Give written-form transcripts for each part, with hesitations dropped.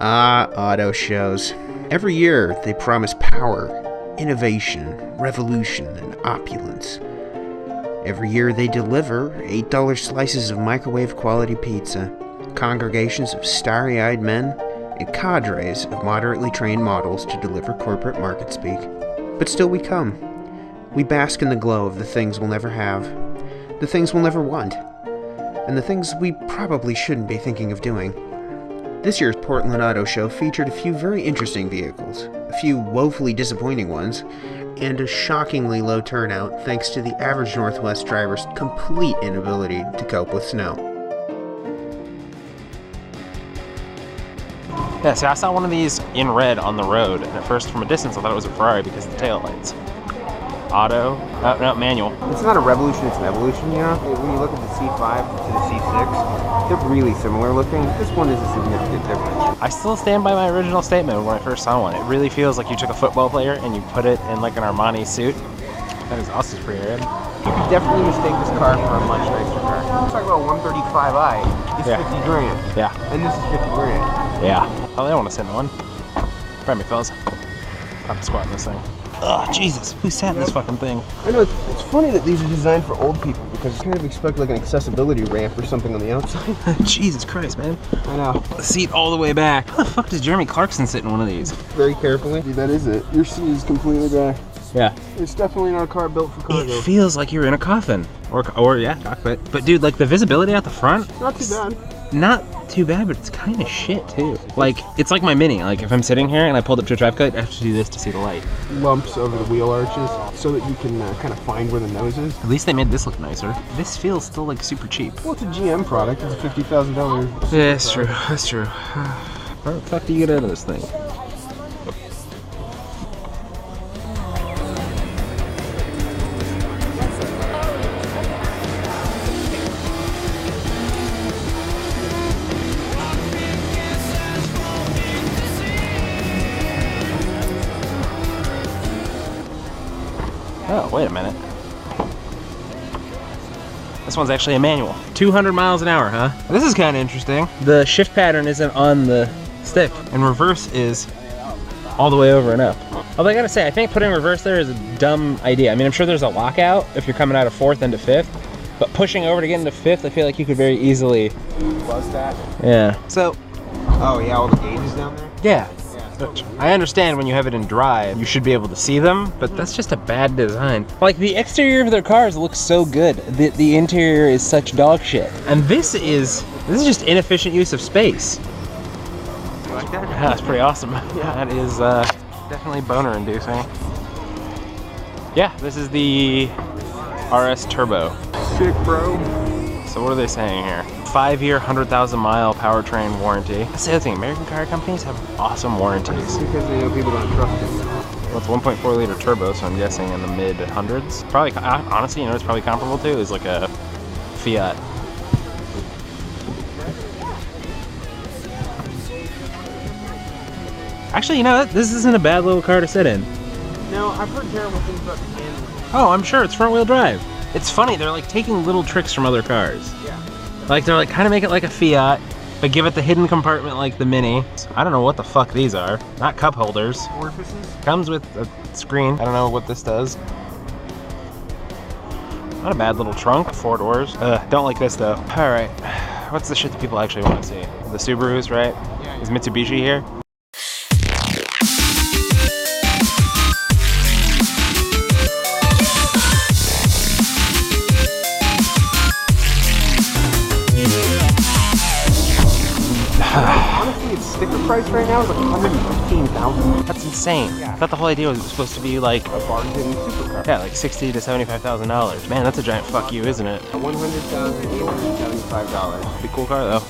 Ah, auto shows. Every year they promise power, innovation, revolution, and opulence. Every year they deliver $8 slices of microwave-quality pizza, congregations of starry-eyed men, and cadres of moderately trained models to deliver corporate market speak. But still we come. We bask in the glow of the things we'll never have, the things we'll never want, and the things we probably shouldn't be thinking of doing. This year's Portland Auto Show featured a few very interesting vehicles, a few woefully disappointing ones, and a shockingly low turnout thanks to the average Northwest driver's complete inability to cope with snow. Yeah, see, I saw one of these in red on the road, and at first from a distance I thought it was a Ferrari because of the taillights. Auto, no, manual. It's not a revolution, it's an evolution, you know? When you look at the C5 to the C6, they're really similar looking. This one is a significant difference. I still stand by my original statement when I first saw one. It really feels like you took a football player and you put it in like an Armani suit. That is also pretty rad. You could definitely mistake this car for a much nicer car. Let's talk about 135i. It's 50 grand. Yeah. And this is 50 grand. Yeah. Oh, they want to sit in one. Grab me, fellas. I'm squatting this thing. Oh, Jesus. Who sat in this fucking thing? I know, it's funny that these are designed for old people because you kind of expect like an accessibility ramp or something on the outside. Jesus Christ, man. I know. The seat all the way back. How the fuck does Jeremy Clarkson sit in one of these? Very carefully. That is it. Your seat is completely back. Yeah. It's definitely not a car built for cargo. It feels like you're in a coffin. Or yeah, cockpit. But dude, like the visibility out the front? Not too bad. Not too bad, but it's kind of shit too. Like, it's like my Mini. Like if I'm sitting here and I pulled up to a traffic light, I have to do this to see the light. Lumps over the wheel arches so that you can kind of find where the nose is. At least they made this look nicer. This feels still like super cheap. Well, it's a GM product. It's a $50,000. Yeah, that's true. That's true. How the fuck do you get out of this thing? Oh, wait a minute. This one's actually a manual. 200 miles an hour, huh? This is kind of interesting. The shift pattern isn't on the stick, and reverse is all the way over and up. Although I gotta say, I think putting reverse there is a dumb idea. I mean, I'm sure there's a lockout if you're coming out of fourth into fifth, but pushing over to get into fifth, I feel like you could very easily... Buzz that? Yeah. So... Oh yeah, all the gauges down there? Yeah. I understand when you have it in drive, you should be able to see them, but that's just a bad design. Like, the exterior of their cars looks so good. The interior is such dog shit. And this is just inefficient use of space. You like that? Yeah, that's pretty awesome. Yeah, that is definitely boner inducing. Yeah, this is the RS Turbo. Sick, bro. So what are they saying here? 5-year, 100,000-mile powertrain warranty. That's the other thing, American car companies have awesome warranties. Because they know people don't trust it. Well, it's 1.4 liter turbo, so I'm guessing in the mid hundreds. Probably, honestly, you know, it's probably comparable to is like a Fiat. Actually, you know what? This isn't a bad little car to sit in. No, I've heard terrible things about the engine. Oh, I'm sure it's front-wheel drive. It's funny, they're like taking little tricks from other cars. Yeah. Like they're like kind of make it like a Fiat, but give it the hidden compartment like the Mini. I don't know what the fuck these are. Not cup holders. Orifices? Comes with a screen. I don't know what this does. Not a bad little trunk. 4 doors. Don't like this though. All right, what's the shit that people actually want to see? The Subarus, right? Yeah. Is Mitsubishi here? Honestly, its sticker price right now is like $115,000. That's insane. Yeah. I thought the whole idea was it was supposed to be like A bargain supercar. yeah, like $60,000 to $75,000. Man, that's a giant fuck you, isn't it? $100,875. Pretty cool car though.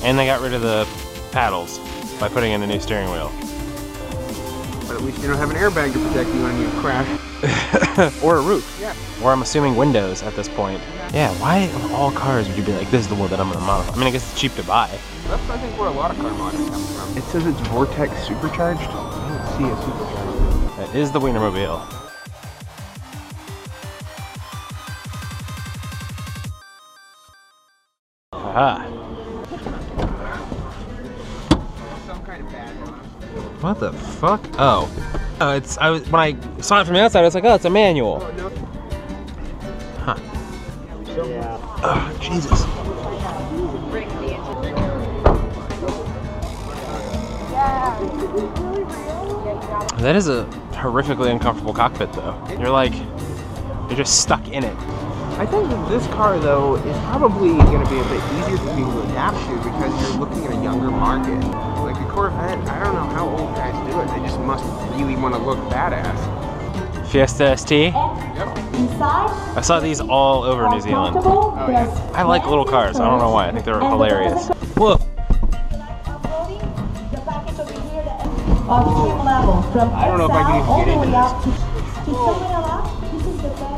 And they got rid of the paddles by putting in a new steering wheel. But at least you don't have an airbag to protect you when you crash. Or a roof. Yeah. Or I'm assuming windows at this point. Yeah, why of all cars would you be like, this is the one that I'm gonna modify? I mean, I guess it's cheap to buy. That's, I think, where a lot of car modding comes from. It says it's Vortex supercharged. I don't see a supercharged. That is the Wienermobile. Aha. Some kind of bad one. What the fuck? Oh. When I saw it from the outside, I was like, oh, it's a manual. Oh, no. Huh. Yeah. Oh, Jesus. That is a horrifically uncomfortable cockpit, though. You're just stuck in it. I think that this car, though, is probably going to be a bit easier for people to adapt to because you're looking at a younger market. Like a Corvette, I don't know how old guys do it. They just must really want to look badass. Fiesta ST. Yep. I saw these all over New Zealand. Oh, yeah. I like little cars. I don't know why. I think they're hilarious. Whoa. I don't know if I can even get into this.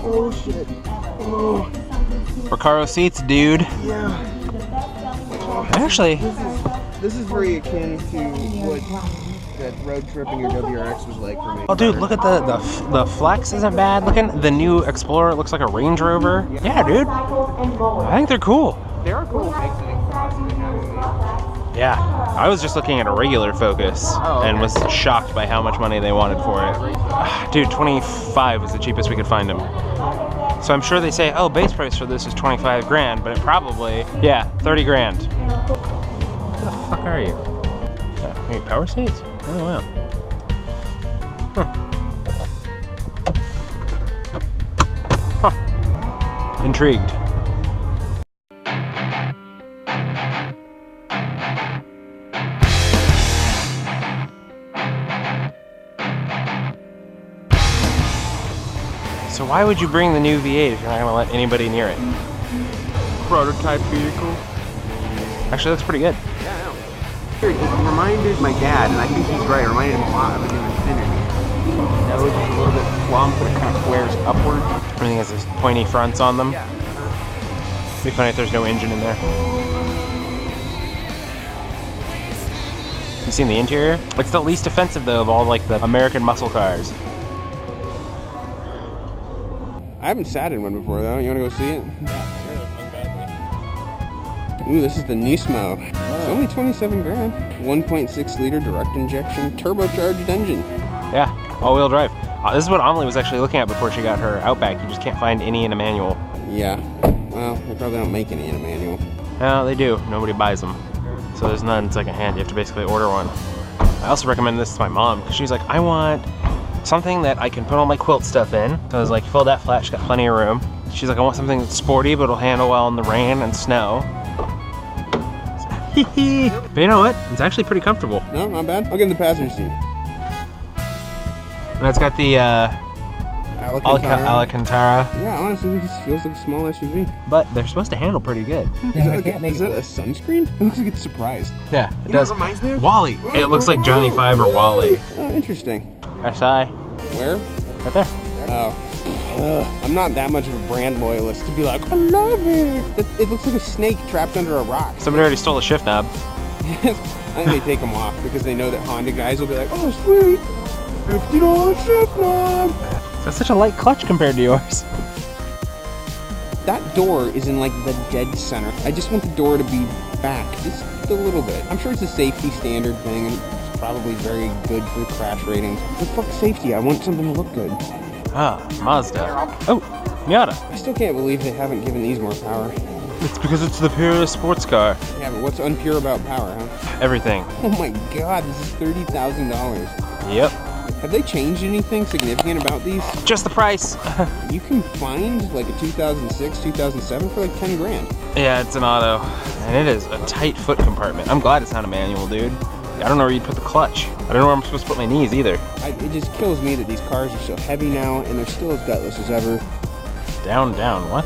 Oh, shit. Oh. Recaro seats, dude. Yeah. Actually, This is very akin to what that road trip in your WRX was like for me. oh dude, look at the Flex isn't bad looking. The new Explorer looks like a Range Rover. Yeah, dude. I think they're cool. They are cool. Yeah. I was just looking at a regular Focus and was shocked by how much money they wanted for it. Dude, 25 was the cheapest we could find them. So I'm sure they say, oh, base price for this is 25 grand, but it probably, yeah, 30 grand. What the fuck are you? Hey, power seats? Oh, wow. Huh. Intrigued. So why would you bring the new V8 if you're not gonna let anybody near it? Prototype vehicle. Actually, looks pretty good. Yeah, I know. It reminded my dad, and I think he's right, it reminded him a lot of a new Impending. The nose is a little bit plump, but it kind of flares upward. Everything has these pointy fronts on them. Yeah. It'd be funny if there's no engine in there. You seen the interior? It's the least offensive though of all like the American muscle cars. I haven't sat in one before though. You wanna go see it? Ooh, this is the Nismo. It's only 27 grand. 1.6 liter direct injection, turbocharged engine. Yeah, all-wheel drive. This is what Amelie was actually looking at before she got her Outback. You just can't find any in a manual. Yeah. Well, they probably don't make any in a manual. No, they do. Nobody buys them. So there's none secondhand. You have to basically order one. I also recommend this to my mom because she's like, I want something that I can put all my quilt stuff in. So I was like, fill that flat, she's got plenty of room. She's like, I want something that's sporty, but it'll handle well in the rain and snow. But you know what? It's actually pretty comfortable. No, not bad. I'll give him the passenger seat. And it's got the Alcantara. Yeah, honestly, this feels like a small SUV. But they're supposed to handle pretty good. Is that a sunscreen? It looks like it's surprised. Yeah, it You know does. what it reminds me of? Wally. It looks like Johnny Five or Wally. Oh, interesting. SI. Where? Right there. Oh. I'm not that much of a brand loyalist to be like, I love it. It looks like a snake trapped under a rock. Somebody already stole the shift knob. I think they take them off because they know that Honda guys will be like, oh sweet, $50 shift knob. That's such a light clutch compared to yours. That door is in like the dead center. I just want the door to be back just a little bit. I'm sure it's a safety standard thing and it's probably very good for crash ratings. But fuck safety, I want something to look good. Ah, Mazda. Oh, Miata. I still can't believe they haven't given these more power. It's because it's the purest sports car. Yeah, but what's unpure about power, huh? Everything. Oh my god, this is $30,000. Yep. Have they changed anything significant about these? Just the price. You can find like a 2006, 2007 for like 10 grand. Yeah, it's an auto. And it is a tight foot compartment. I'm glad it's not a manual, dude. I don't know where you'd put the clutch. I don't know where I'm supposed to put my knees either. It just kills me that these cars are so heavy now and they're still as gutless as ever. Down, down, what?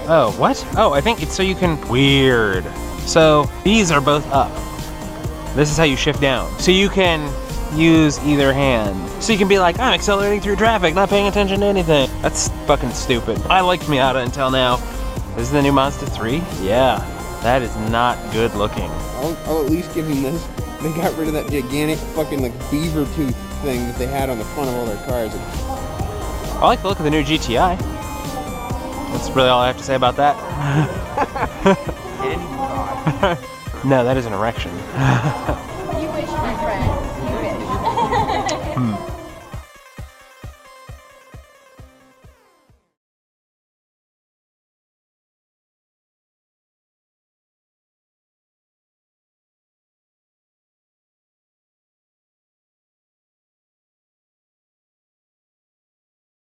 Oh, what? Oh, I think it's so you can... Weird. So, these are both up. This is how you shift down. So you can use either hand. So you can be like, I'm accelerating through traffic, not paying attention to anything. That's fucking stupid. I liked Miata until now. This is the new Mazda 3? Yeah, that is not good looking. I'll at least give him this. They got rid of that gigantic fucking like beaver tooth thing that they had on the front of all their cars. I like the look of the new GTI. That's really all I have to say about that. No, that is an erection.